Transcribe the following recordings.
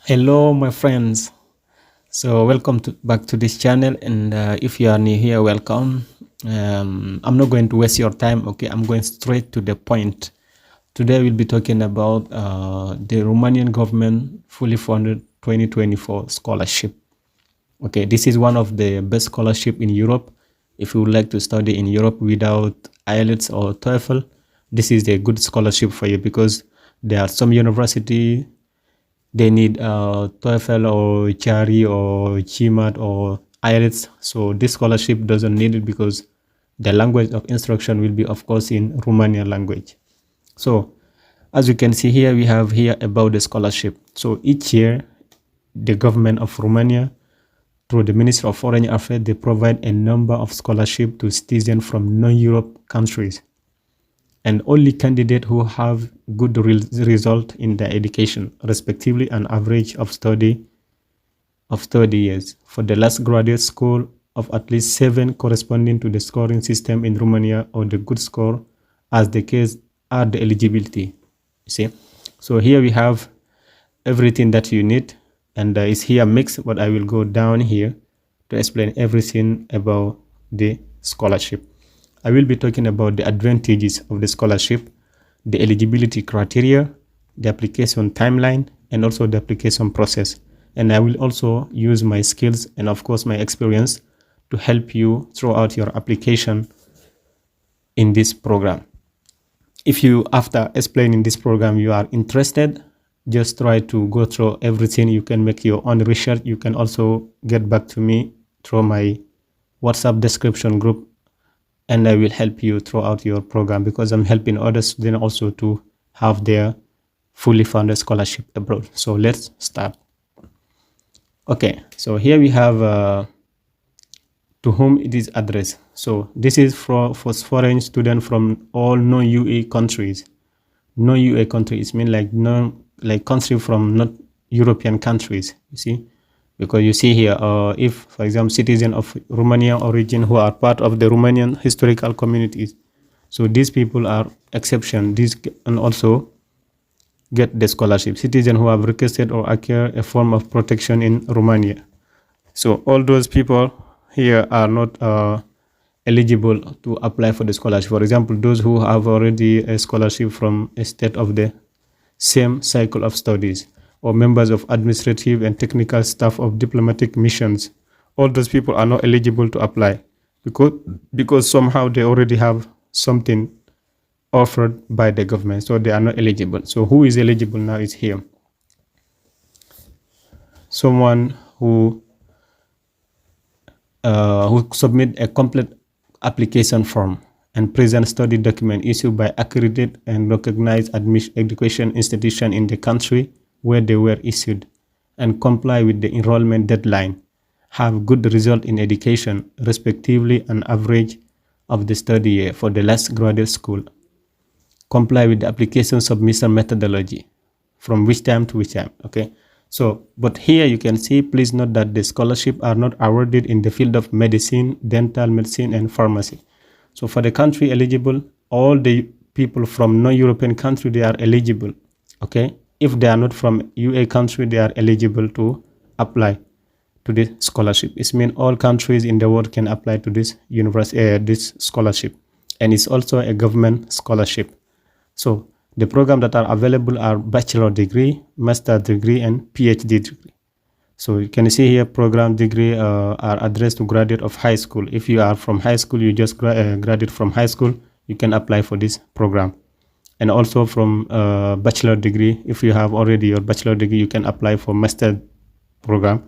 Hello, my friends. So, welcome back to this channel. And if you are new here, welcome. I'm not going to waste your time. Okay, I'm going straight to the point. Today, we'll be talking about the Romanian government fully funded 2024 scholarship. Okay, this is one of the best scholarship in Europe. If you would like to study in Europe without IELTS or TOEFL, this is a good scholarship for you because there are some university they need TOEFL or CHARI or GMAT or IELTS. So this scholarship doesn't need it because the language of instruction will be, of course, in Romanian language. So as you can see here, we have here about the scholarship. So each year, the government of Romania, through the Ministry of Foreign Affairs, they provide a number of scholarship to citizens from non-Europe countries, and only candidates who have good result in their education, respectively an average of study years for the last graduate school of at least 7 corresponding to the scoring system in Romania, or the good score as the case are the eligibility. You see, so here we have everything that you need, and it's here mixed, but I will go down here to explain everything about the scholarship. I will be talking about the advantages of the scholarship, the eligibility criteria, the application timeline, and also the application process. And I will also use my skills and, of course, my experience to help you throughout your application in this program. If you, after explaining this program, you are interested, just try to go through everything. You can make your own research. You can also get back to me through my WhatsApp description group, and I will help you throughout your program because I'm helping others then also to have their fully funded scholarship abroad. So let's start. Okay, so here we have to whom it is addressed. So this is for foreign students from all non-UE countries. Non-UE countries mean like country from not European countries, you see, because you see here, if, for example, citizens of Romanian origin who are part of the Romanian historical communities, so these people are exception. These can also get the scholarship. Citizens who have requested or acquired a form of protection in Romania. So all those people here are not eligible to apply for the scholarship. For example, those who have already a scholarship from a state of the same cycle of studies, or members of administrative and technical staff of diplomatic missions, all those people are not eligible to apply because somehow they already have something offered by the government, so they are not eligible. So who is eligible now is here. Someone who submit a complete application form and present study document issued by accredited and recognized education institution in the country where they were issued, and comply with the enrollment deadline, have good result in education, respectively an average of the study year for the last graduate school, comply with the application submission methodology, from which time to which time. Okay, so but here you can see, please note that the scholarship are not awarded in the field of medicine, dental medicine, and pharmacy. So for the country eligible, all the people from non-European country, they are eligible. Okay, if they are not from UA country, they are eligible to apply to this scholarship. It means all countries in the world can apply to this university, this scholarship, and it's also a government scholarship. So the programs that are available are bachelor degree, master degree, and PhD degree. So you can see here, program degree are addressed to graduate of high school. If you are from high school, you just graduate from high school, you can apply for this program. And also from bachelor degree, if you have already your bachelor degree, you can apply for master program.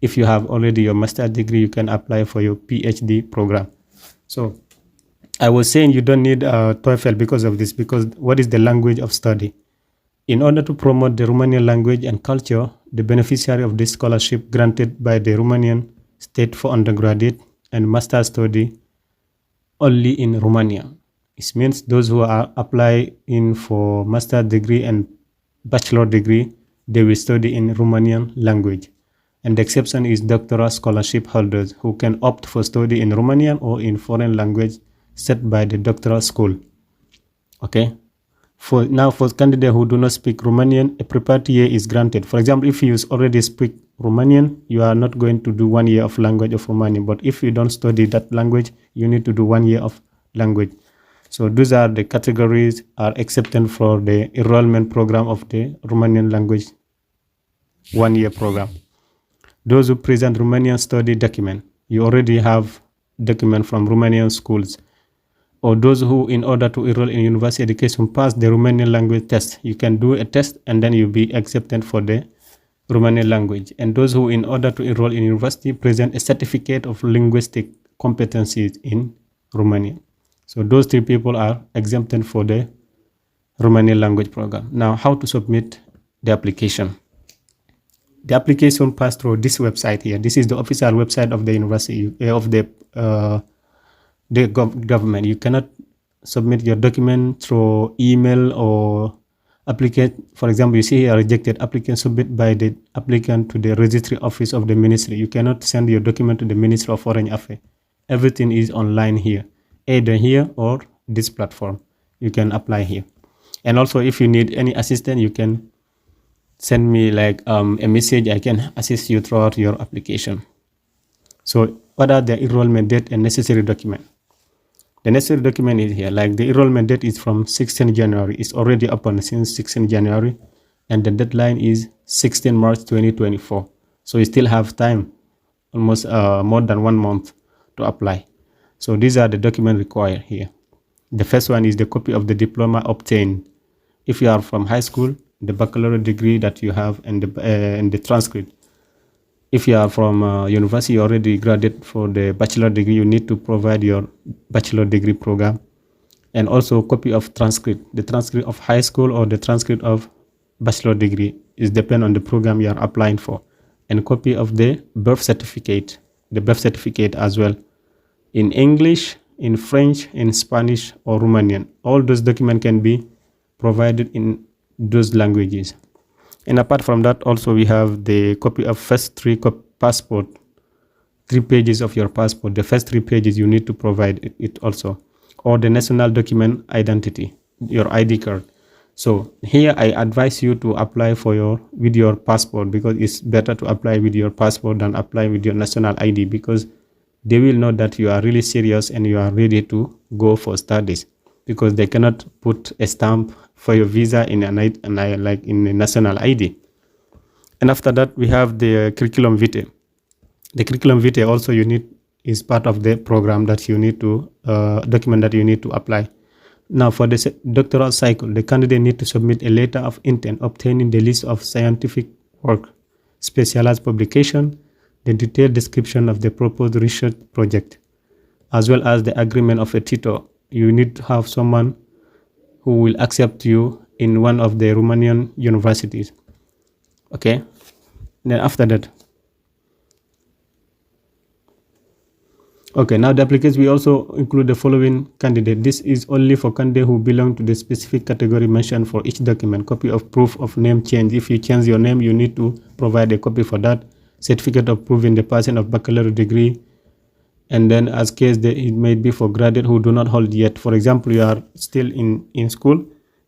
If you have already your master degree, you can apply for your PhD program. So I was saying you don't need TOEFL because of this, because what is the language of study? In order to promote the Romanian language and culture, the beneficiary of this scholarship granted by the Romanian state for undergraduate and master study only in Romania. It means those who are applying for master degree and bachelor degree, they will study in Romanian language. And the exception is doctoral scholarship holders who can opt for study in Romanian or in foreign language set by the doctoral school. Okay. For candidates who do not speak Romanian, a preparatory year is granted. For example, if you already speak Romanian, you are not going to do 1 year of language of Romanian. But if you don't study that language, you need to do 1 year of language. So those are the categories are accepted for the enrollment program of the Romanian language 1 year program. Those who present Romanian study document, you already have document from Romanian schools, or those who, in order to enroll in university education, pass the Romanian language test. You can do a test and then you'll be accepted for the Romanian language. And those who, in order to enroll in university, present a certificate of linguistic competencies in Romanian. So those 3 people are exempted for the Romanian language program. Now, how to submit the application? The application passed through this website here. This is the official website of the university, of the government. You cannot submit your document through email or applicant. For example, you see here rejected applicant submitted by the applicant to the registry office of the ministry. You cannot send your document to the Ministry of Foreign Affairs. Everything is online here, either here or this platform. You can apply here. And also, if you need any assistance, you can send me like a message. I can assist you throughout your application. So what are the enrollment date and necessary document? The necessary document is here. Like the enrollment date is from 16 January. It's already open since 16 January. And the deadline is 16 March 2024. So you still have time, almost more than 1 month to apply. So these are the documents required here. The first one is the copy of the diploma obtained. If you are from high school, the baccalaureate degree that you have and the transcript. If you are from university, you already graduated for the bachelor degree, you need to provide your bachelor degree program. And also copy of transcript, the transcript of high school or the transcript of bachelor degree is depend on the program you are applying for. And copy of the birth certificate, as well, in English, in French, in Spanish, or Romanian. All those documents can be provided in those languages. And apart from that, also we have the copy of first 3 passport, 3 pages of your passport. The first 3 pages you need to provide it also, or the national document identity, your ID card. So here I advise you to apply with your passport, because it's better to apply with your passport than apply with your national ID, because they will know that you are really serious and you are ready to go for studies, because they cannot put a stamp for your visa in like in a national ID. And after that, we have the curriculum vitae. The curriculum vitae also is part of the program that you need to document that you need to apply. Now, for the doctoral cycle, the candidate need to submit a letter of intent obtaining the list of scientific work, specialized publication, the detailed description of the proposed research project, as well as the agreement of a tutor. You need to have someone who will accept you in one of the Romanian universities. Okay. Then after that, okay, now the applicants, we also include the following candidate. This is only for candidates who belong to the specific category mentioned for each document. Copy of proof of name change. If you change your name, you need to provide a copy for that. Certificate of proving the passing of baccalaureate degree. And then as case it may be for graduate who do not hold yet. For example, you are still in school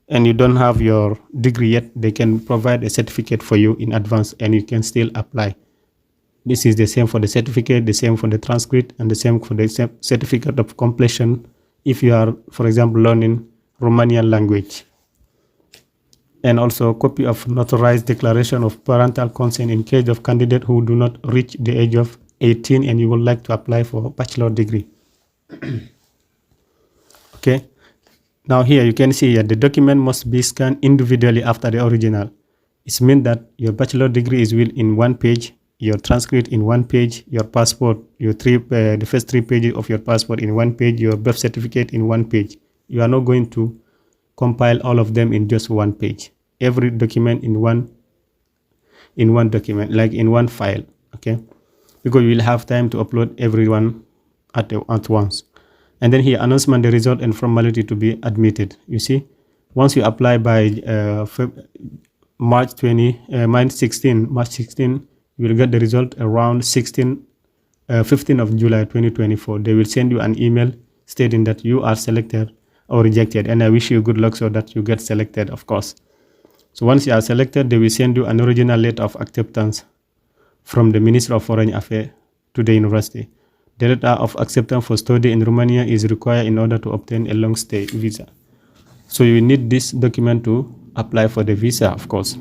and you don't have your degree yet, they can provide a certificate for you in advance and you can still apply. This is the same for the certificate, the same for the transcript, and the same for the certificate of completion if you are, for example, learning Romanian language. And also copy of notarized declaration of parental consent in case of candidate who do not reach the age of 18 and you would like to apply for a bachelor degree. Okay. Now here you can see the document must be scanned individually after the original. It means that your bachelor degree is in 1 page, your transcript in 1 page, your passport, the first 3 pages of your passport in 1 page, your birth certificate in 1 page. You are not going to compile all of them in just 1 page. Every document in one document, like in one file. Okay. Because you will have time to upload everyone at once. And then here, announcement the result and formality to be admitted. You see, once you apply by March 16, you will get the result around 15 of July 2024. They will send you an email stating that you are selected or rejected. And I wish you good luck so that you get selected, of course. So once you are selected, they will send you an original letter of acceptance from the Minister of Foreign Affairs to the university. The letter of acceptance for study in Romania is required in order to obtain a long stay visa. So you need this document to apply for the visa, of course.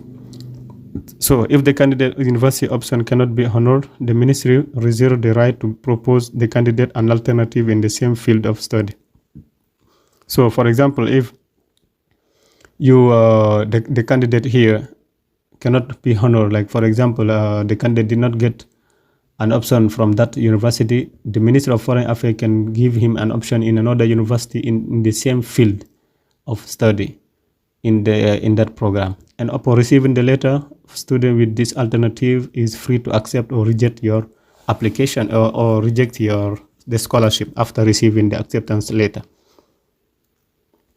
So if the candidate university option cannot be honored, the ministry reserves the right to propose the candidate an alternative in the same field of study. So for example, if you the candidate here cannot be honored, like for example, the candidate did not get an option from that university, the Minister of Foreign Affairs can give him an option in another university in the same field of study in that program. And upon receiving the letter, student with this alternative is free to accept or reject your application or reject the scholarship after receiving the acceptance letter.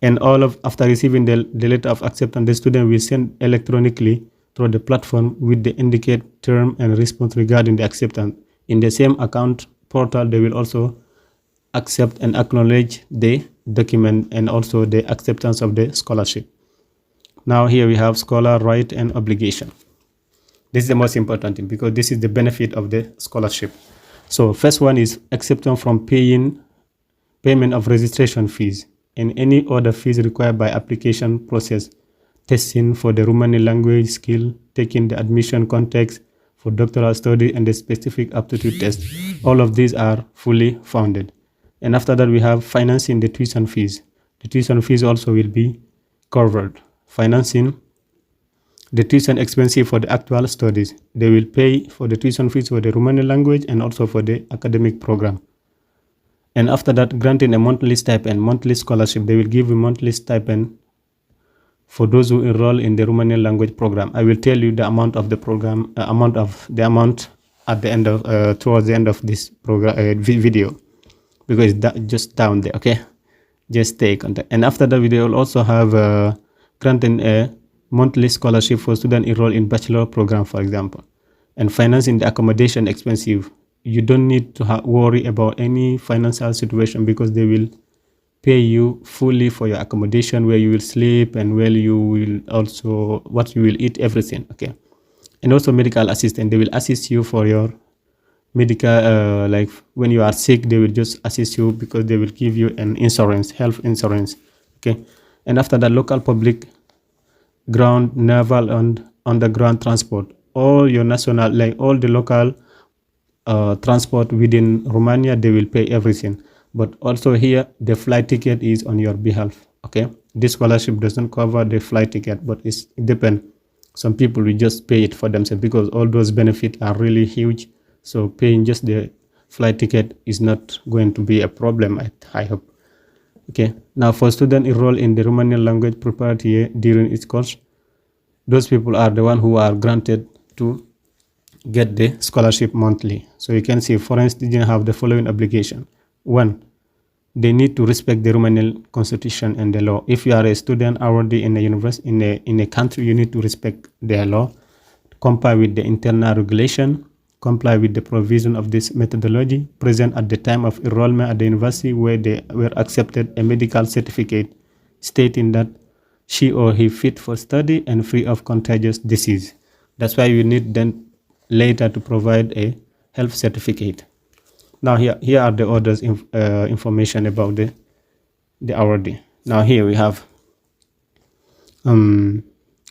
And after receiving the letter of acceptance, the student will send electronically through the platform with the indicated term and response regarding the acceptance. In the same account portal, they will also accept and acknowledge the document and also the acceptance of the scholarship. Now here we have scholar right and obligation. This is the most important thing because this is the benefit of the scholarship. So first one is acceptance from payment of registration fees and any other fees required by application process, testing for the Romanian language skill, taking the admission context for doctoral study and the specific aptitude test. All of these are fully funded. And after that, we have financing the tuition fees. The tuition fees also will be covered. Financing the tuition expenses for the actual studies. They will pay for the tuition fees for the Romanian language and also for the academic program. And after that, granting a monthly stipend, monthly scholarship, they will give a monthly stipend for those who enroll in the Romanian language program. I will tell you the amount of the program, amount at the end of, towards the end of this program video, because it's just down there, okay? Just stay contact. And after that, we will also have granting a monthly scholarship for students enrolled in bachelor program, for example, and financing the accommodation expensive. You don't need to worry about any financial situation because they will pay you fully for your accommodation, where you will sleep and where you will also what you will eat, everything, okay? And also medical assistance. They will assist you for your medical, like when you are sick, they will just assist you because they will give you an insurance, health insurance, okay? And after that, local public, ground, naval, and underground transport. All your national, like all the local transport within Romania, they will pay everything. But also here, the flight ticket is on your behalf, okay? This scholarship doesn't cover the flight ticket, but it depends. Some people will just pay it for themselves because all those benefits are really huge. So paying just the flight ticket is not going to be a problem, I hope. Okay, now for students enrolled in the Romanian language preparatory year during its course, those people are the ones who are granted to get the scholarship monthly. So you can see foreign students have the following obligation. One, they need to respect the Romanian constitution and the law. If you are a student already in a university, in a country, you need to respect their law, comply with the internal regulation, comply with the provision of this methodology, present at the time of enrollment at the university where they were accepted a medical certificate stating that she or he fit for study and free of contagious disease. That's why you need then later to provide a health certificate. Now here are the others information about the awardee. Now here we have in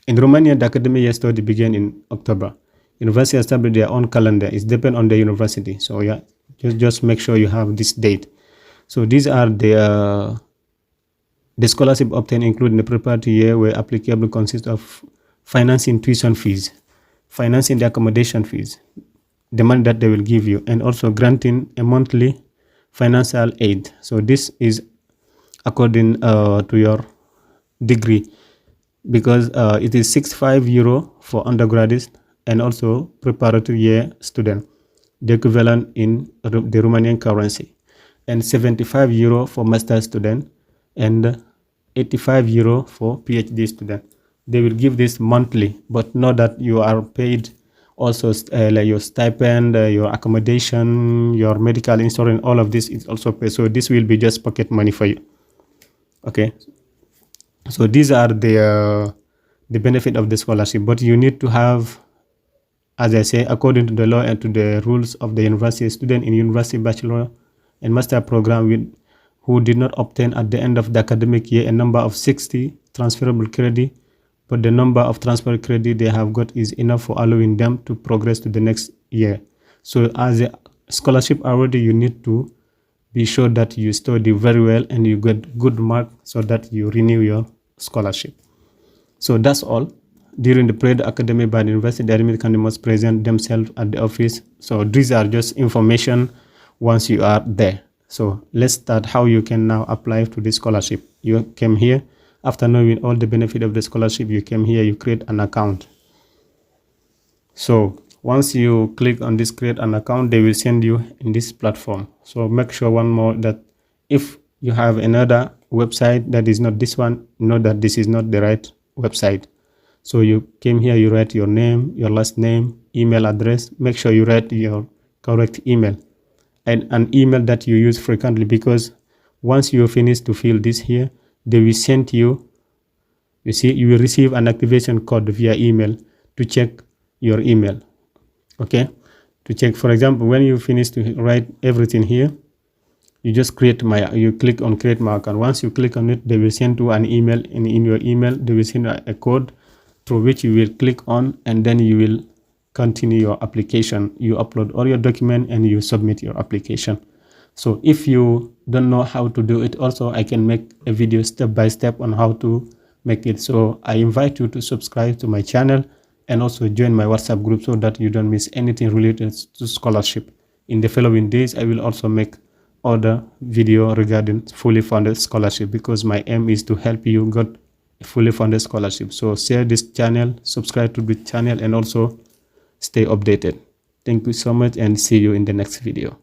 Romania, the academic year study began in October. University establish their own calendar. It depends on the university. So yeah, just make sure you have this date. So these are the scholarship obtained, including the preparatory year, where applicable consists of financing tuition fees, financing the accommodation fees, the money that they will give you, and also granting a monthly financial aid. So this is according to your degree, because it is €65 for undergraduates and also preparatory year student, the equivalent in the Romanian currency, and €75 for master student and €85 for PhD student. They will give this monthly, but not that you are paid also like your stipend, your accommodation, your medical insurance, all of this is also paid. So this will be just pocket money for you. Okay, so these are the benefit of the scholarship, but you need to have, as I say, according to the law and to the rules of the university, student in university bachelor and master program who did not obtain at the end of the academic year a number of 60 transferable credit, but the number of transfer credit they have got is enough for allowing them to progress to the next year. So as a scholarship already, you need to be sure that you study very well and you get good mark so that you renew your scholarship. So that's all. During the period academic by the university, the admitted candidates must present themselves at the office. So these are just information once you are there. So let's start how you can now apply to the scholarship. You came here, after knowing all the benefit of the scholarship, you came here, you create an account. So once you click on this create an account, they will send you in this platform. So make sure one more that if you have another website that is not this one, know that this is not the right website. So you came here, you write your name, your last name, email address. Make sure you write your correct email and an email that you use frequently, because once you finish to fill this here, they will send you, you see, you will receive an activation code via email to check your email. Okay, to check, for example, when you finish to write everything here, you just you click on create my account. Once you click on it, they will send you an email, and in your email they will send a code through which you will click on, and then you will continue your application. You upload all your document and you submit your application. So if you don't know how to do it, also I can make a video step by step on how to make it. So I invite you to subscribe to my channel and also join my WhatsApp group so that you don't miss anything related to scholarship. In the following days, I will also make other video regarding fully funded scholarship, because my aim is to help you get a fully funded scholarship. So share this channel, subscribe to the channel, and also stay updated. Thank you so much, and see you in the next video.